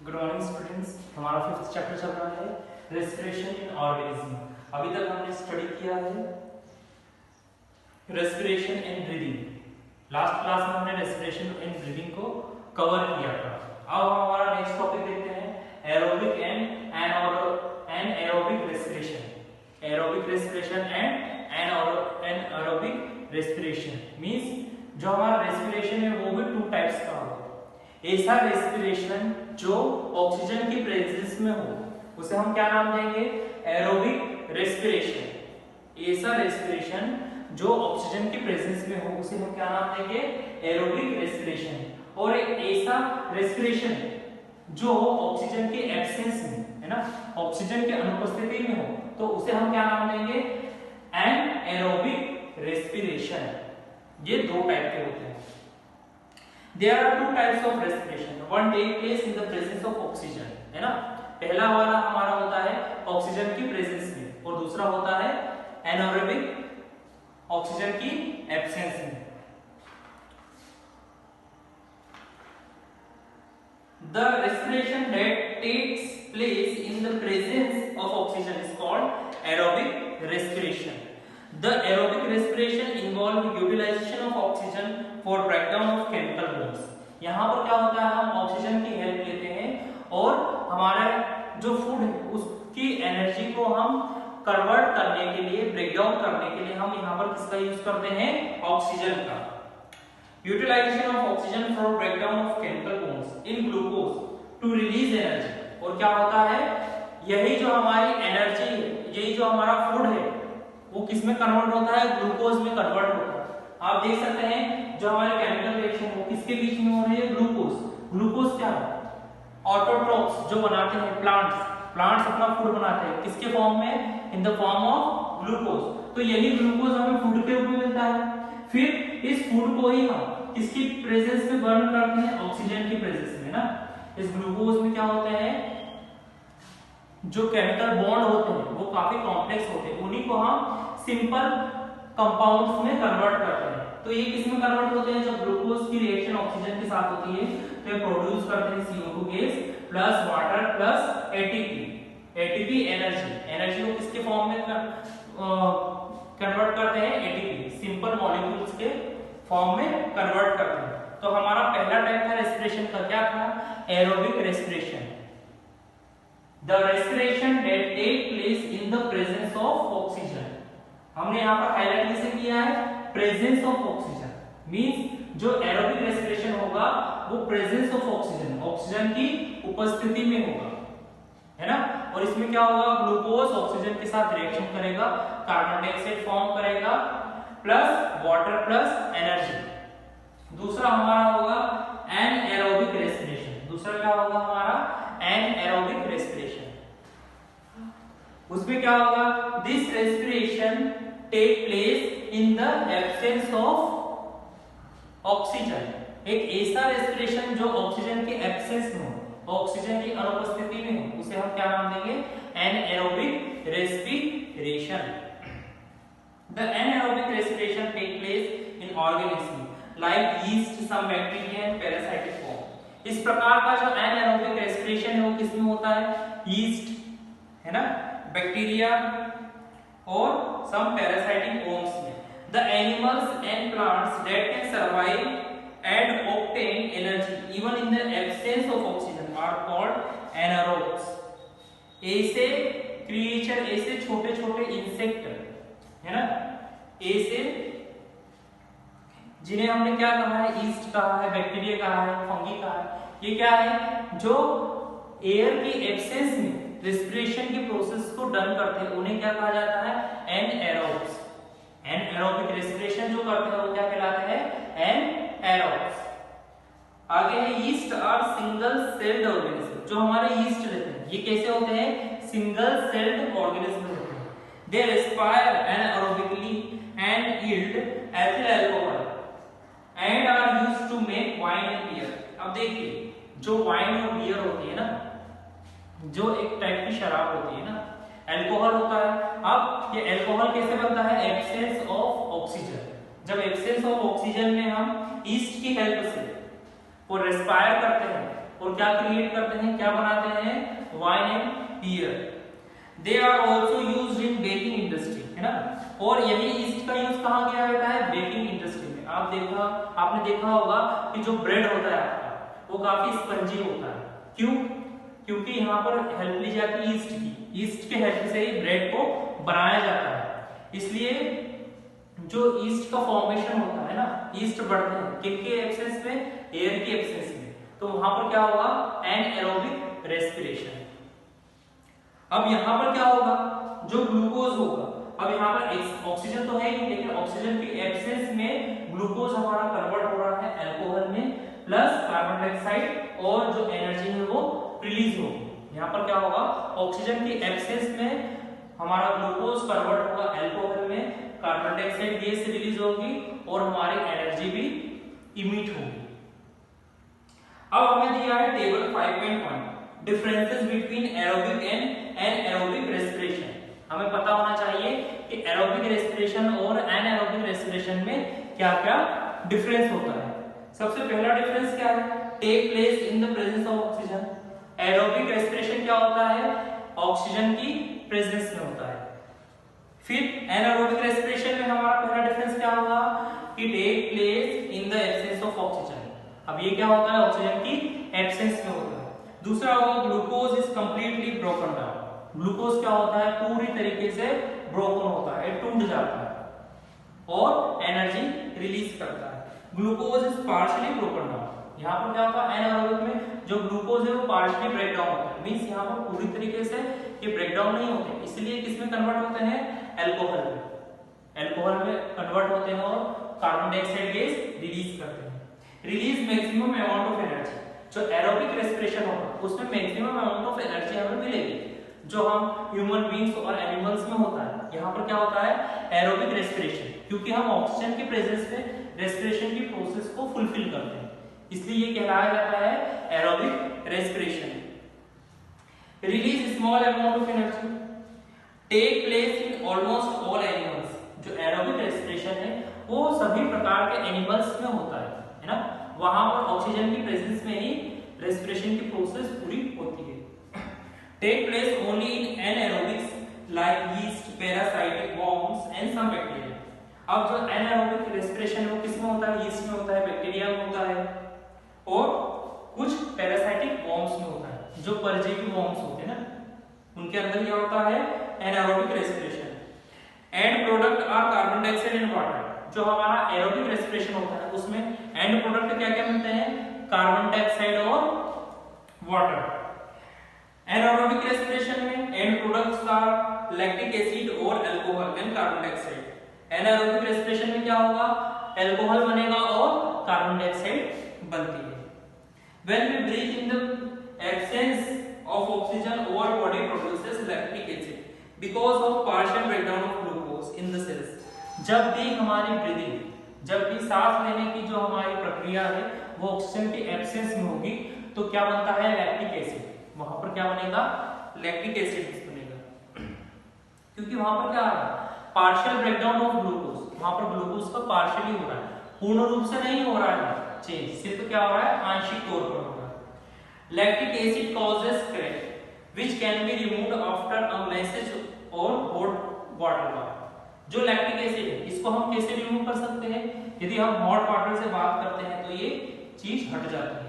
Good morning students, हमारा 5th chapter चल रहा है रेस्पिरेशन इन ऑर्गेनिज्म। अभी तक हमने स्टडी किया है respiration and breathing. Last class में हमने रेस्पिरेशन एंड ब्रीदिंग को कवर किया था। अब हमारा नेक्स्ट टॉपिक देखते हैं aerobic and anaerobic respiration. Aerobic respiration and anaerobic respiration means जो हमारा रेस्पिरेशन है वो भी टू टाइप्स का होगा। ऐसा रेस्पिरेशन जो ऑक्सीजन की प्रेजेंस में हो उसे हम क्या नाम देंगे? Aerobic respiration. ऐसा रेस्पिरेशन जो ऑक्सीजन की प्रेजेंस में हो उसे हम क्या नाम देंगे? Aerobic respiration. और एक ऐसा रेस्पिरेशन जो ऑक्सीजन के एब्सेंस में है ना, ऑक्सीजन के अनुपस्थिति में हो तो उसे हम क्या नाम देंगे? Anaerobic respiration. ये दो टाइप के होते हैं। There are two types of respiration. One take place in the presence of oxygen, है ना। पहला वाला हमारा होता है ऑक्सीजन की प्रेजेंस में और दूसरा होता है एनारोबिक ऑक्सीजन की एब्सेंस में। The respiration that takes place in the presence of oxygen is called aerobic respiration. The aerobic respiration involves utilization of oxygen for breakdown of chemical bonds. यहाँ पर क्या होता है, हम ऑक्सीजन की हेल्प लेते हैं और हमारा जो फूड है उसकी एनर्जी को हम कन्वर्ट करने के लिए, ब्रेकडाउन करने के लिए हम यहाँ पर किसका यूज करते हैं? ऑक्सीजन का। Utilisation of oxygen for breakdown of chemical bonds in glucose to release energy. और क्या होता है, यही जो हमारी एनर्जी है, यही जो हमारा फूड है वो किसमें कन्वर्ट होता है? ग्लूकोज में कन्वर्ट होता है। आप देख सकते हैं जो हमारे केमिकल रिएक्शन वो किसके बीच में हो रही है? ग्लूकोज। ग्लूकोज क्या है? ऑटोट्रोफ्स जो बनाते हैं प्लांट्स अपना फूड बनाते हैं किसके फॉर्म में? In the form of glucose. तो यही ग्लूकोज हमें फूड के रूप में मिलता है। फिर इस फूड को ही हम किसकी प्रेजेंस में बर्न करते हैं? ऑक्सीजन की प्रेजेंस में ना। इस ग्लूकोज में क्या होते हैं, जो केमिकल बॉन्ड होते हैं वो काफी कॉम्प्लेक्स होते हैं, उन्हीं को हम सिंपल कंपाउंड्स में कन्वर्ट करते हैं। तो ये किस में कन्वर्ट होते हैं? जब ग्लूकोज की रिएक्शन ऑक्सीजन के साथ होती है तो ये प्रोड्यूस करते हैं CO2 gas plus water plus ATP energy को किसके फॉर्म में कन्वर्ट करते हैं? एटीपी सिंपल मॉलिक्यूल्स के फॉर्म में कन्वर्ट करते हैं। तो हमारा पहला टाइप था रेस्पिरेशन का, क्या था? Aerobic respiration. The respiration that take place in the presence of oxygen. हमने यहाँ पर हाईलाइट कैसे किया है? प्रेजेंस ऑफ ऑक्सीजन मींस जो एरोबिक रेस्पिरेशन होगा वो प्रेजेंस ऑफ ऑक्सीजन, ऑक्सीजन की उपस्थिति में होगा, है ना। और इसमें क्या होगा? ग्लूकोज ऑक्सीजन के साथ रिएक्शन करेगा, कार्बन डाइऑक्साइड फॉर्म करेगा प्लस वाटर प्लस एनर्जी। दूसरा हमारा होगा एनारोबिक रेस्पिरेशन। दूसरा क्या होगा हमारा? Anaerobic respiration. उसमें क्या होगा? This respiration take place in the absence of oxygen. एक ऐसा रेस्पिरेशन जो ऑक्सीजन के एब्सेंस में हो, ऑक्सीजन की अनुपस्थिति में हो, उसे हम क्या नाम देंगे? Anaerobic respiration. The anaerobic respiration take place in organism like yeast, some bacteria and parasitic form. इस प्रकार का जो एनारोबिक रेस्पिरेशन है वो किसमें होता है? यीस्ट, है ना, बैक्टीरिया और सम पैरासाइटिक फॉर्म्स में। The animals and plants that can survive and obtain energy even in the absence of oxygen are called anaerobes. ऐसे क्रिएचर, ऐसे छोटे छोटे इंसेक्ट, है ना, ऐसे जिन्हें हमने क्या कहा है? ईस्ट कहा है, बैक्टीरिया कहा है, फंगी कहा है। ये क्या है? जो एयर की एब्सेंस में रेस्पिरेशन की प्रोसेस को डन करते हैं उन्हें क्या कहा जाता है? एनारोब्स। एनारोबिक रेस्पिरेशन जो करते हैं वो क्या कहलाते हैं? एनारोब्स। आगे है yeast are single celled organism. जो हमारे यीस्ट रहते हैं ये कैसे होते हैं? सिंगल सेल्ड ऑर्गेनिज्म होते हैं। They respire anaerobically and yield ethyl alcohol and are used to make wine and beer. अब देखिए जो वाइन और बियर होती है ना, जो एक टाइप की शराब होती है ना, अल्कोहल होता है। अब ये अल्कोहल कैसे बनता है? Absence of oxygen. जब एब्सेंस ऑफ ऑक्सीजन में हम ईस्ट की हेल्प से वो रेस्पायर करते हैं और क्या क्रिएट करते हैं, क्या बनाते हैं, wine and beer. They are also used in baking industry, है ना। और यही ईस्ट का यूज कहाँ किया जाता है, बेकिंग इंडस्ट्री में। आपने देखा होगा कि जो ब्रेड होता है आपका वो काफी स्पंजी होता है। क्यों? क्योंकि यहाँ पर हेल्प ली जाती है ईस्ट की। ईस्ट के हेल्प से ही ब्रेड को बनाया जाता है। इसलिए जो ईस्ट का फॉर्मेशन होता है ना, ईस्ट बढ़ते हैं किसके एब्सेंस में, एयर की एब्सेंस में। तो वहां पर क्या होगा, एनएरोबिक रेस्पिरेशन। अब यहाँ पर क्या होगा, जो ग्लूकोज होगा, अब यहाँ पर ऑक्सीजन तो है ही, लेकिन ऑक्सीजन की एब्सेंस में ग्लूकोज हमारा कन्वर्ट हो रहा है अल्कोहल में, प्लस कार्बन डाइऑक्साइड, और जो एनर्जी है वो रिलीज होगी। यहाँ पर क्या होगा, ऑक्सीजन की एब्सेंस में हमारा ग्लूकोज कन्वर्ट होगा अल्कोहल में, कार्बन डाइऑक्साइड गैस रिलीज होगी और हमारी एनर्जी भी इमिट होगी। अब हमें दिया है table 5.1 differences between aerobic and anaerobic respiration. हमें पता होना चाहिए कि एरोबिक रेस्पिरेशन और एनएरोबिक रेस्पिरेशन में क्या-क्या डिफरेंस होता है। सबसे पहला डिफरेंस क्या है, take place in the presence of oxygen. Aerobic respiration क्या होता है, ऑक्सीजन की प्रेजेंस में होता है। फिर एनारोबिक रेस्पिरेशन में हमारा पहला डिफरेंस क्या होगा कि take place in the absence of oxygen. अब ये क्या होता है, ऑक्सीजन की एब्सेंस में होता है। दूसरा होगा glucose is completely broken down. Glucose क्या होता है, पूरी तरीके से ब्रोकन होता है, टूट जाता है और एनर्जी रिलीज करता है। Glucose is partially broken down. यहाँ पर क्या होता है, एनारोबिक में जो ग्लूकोज है वो पार्शियली ब्रेक डाउन होता है, मींस यहाँ पर पूरी तरीके से ये ब्रेक डाउन नहीं होते, इसलिए किसमें कन्वर्ट होते हैं, अल्कोहल में। अल्कोहल में कन्वर्ट होते हैं और कार्बन डाइऑक्साइड गैस रिलीज करते हैं। Release maximum amount of energy. जो एरोबिक रेस्पिरेशन होगा उसमें मैक्सिमम अमाउंट ऑफ एनर्जी हमें मिलेगी, जो हम ह्यूमन बीइंग्स और एनिमल्स में होता है। यहाँ पर क्या होता है, एरोबिक रेस्पिरेशन, क्योंकि हम ऑक्सीजन के प्रेजेंस में रेस्पिरेशन की प्रोसेस को फुलफिल करते हैं, इसलिए ये कहलाया जाता है aerobic respiration. Release small amount of energy take place in almost all animals. जो एरोबिक रेस्पिरेशन है वो सभी प्रकार के एनिमल्स में होता है ना। वहां पर ऑक्सीजन की प्रेजेंस में ही रेस्पिरेशन की प्रोसेस पूरी होती है। Take place only in anaerobes like yeast, parasite, worms and some bacteria. अब जो एनारोबिक रेस्पिरेशन है वो किसमें होता है, यीस्ट में होता है, बैक्टीरिया में होता है और कुछ पैरासाइटिक वर्म्स में होता है। जो परजीवी वर्म्स होते हैं ना, उनके अंदर क्या होता है, anaerobic respiration. End product are carbon dioxide and water. जो हमारा एरोबिक रेस्पिरेशन होता है उसमें एंड प्रोडक्ट क्या क्या मिलते हैं, कार्बन डाइऑक्साइड और वाटर। एनारोबिक रेस्पिरेशन में end products are lactic acid और alcohol and carbon dioxide. Anaerobic respiration में क्या होगा, अल्कोहल बनेगा और कार्बन डाइऑक्साइड बनती है। When we breathe in the absence of oxygen, our body produces lactic acid because of partial breakdown of glucose in the cells. जब भी हमारी ब्रीदिंग, जब भी सांस लेने की जो हमारी प्रक्रिया है वो ऑक्सीजन की एब्सेंस में होगी तो क्या बनता है, लैक्टिक एसिड। वहां पर क्या बनेगा, लैक्टिक एसिड बनेगा, क्योंकि वहां पर क्या है, पार्शियल ब्रेकडाउन ऑफ ग्लूकोज। वहां पर ग्लूकोज का पार्शियली हो रहा है, पूर्ण रूप से नहीं हो रहा है चेंज, सिर्फ क्या हो रहा है, आंशिक तौर पर हो रहा है। Lactic acid causes crack which can be removed after a message और हॉट वाटर बाथ। जो लैक्टिक एसिड है इसको हम कैसे रिमूव कर सकते हैं, यदि हम हॉट वाटर से बात करते हैं तो ये चीज हट जाती है।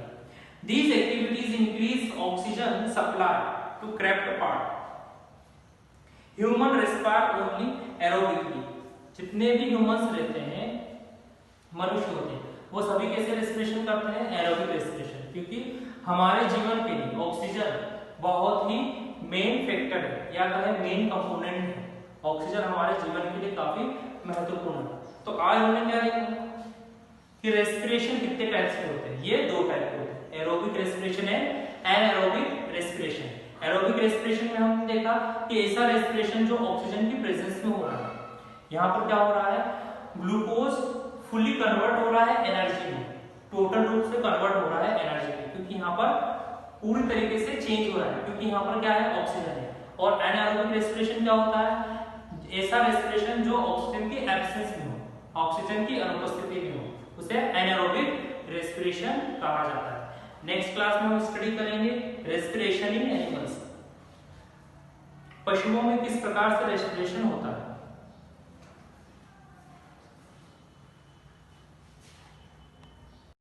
These activities increase oxygen supply to cramped part. Human respire only aerobically. जितने भी ह्यूमंस रहते हैं, मनुष्य होते हैं, वो सभी कैसे रेस्पिरेशन करते हैं, एरोबिक रेस्पिरेशन, क्योंकि हमारे जीवन के लिए ऑक्सीजन बहुत ही मेन फैक्टर है या कहें मेन कंपोनेंट है। ऑक्सीजन हमारे जीवन के लिए काफी महत्वपूर्ण है। तो आज हमने क्या देखा कि रेस्पिरेशन कितने टाइप्स के होते हैं, ये दो टाइप के होते हैं, एरोबिक रेस्पिरेशन है, एनारोबिक रेस्पिरेशन। एरोबिक रेस्पिरेशन में हमने देखा कि ऐसा रेस्पिरेशन जो ऑक्सीजन की प्रेजेंस में हो रहा है। यहाँ पर क्या हो रहा है, ग्लूकोज फुली कन्वर्ट हो रहा है एनर्जी में, टोटल रूप से कन्वर्ट हो रहा है एनर्जी में, क्योंकि यहाँ पर पूरी तरीके से चेंज हो रहा है, क्योंकि यहाँ पर क्या है, ऑक्सीजन है। और एनारोबिक रेस्पिरेशन क्या होता है, ऐसा रेस्पिरेशन जो ऑक्सीजन की एब्सेंस में हो, ऑक्सीजन की अनुपस्थिति में हो, उसे एनारोबिक रेस्पिरेशन कहा जाता है। नेक्स्ट क्लास में हम स्टडी करेंगे रेस्पिरेशन इन एनिमल्स। पशुओं में किस प्रकार से रेस्पिरेशन होता है।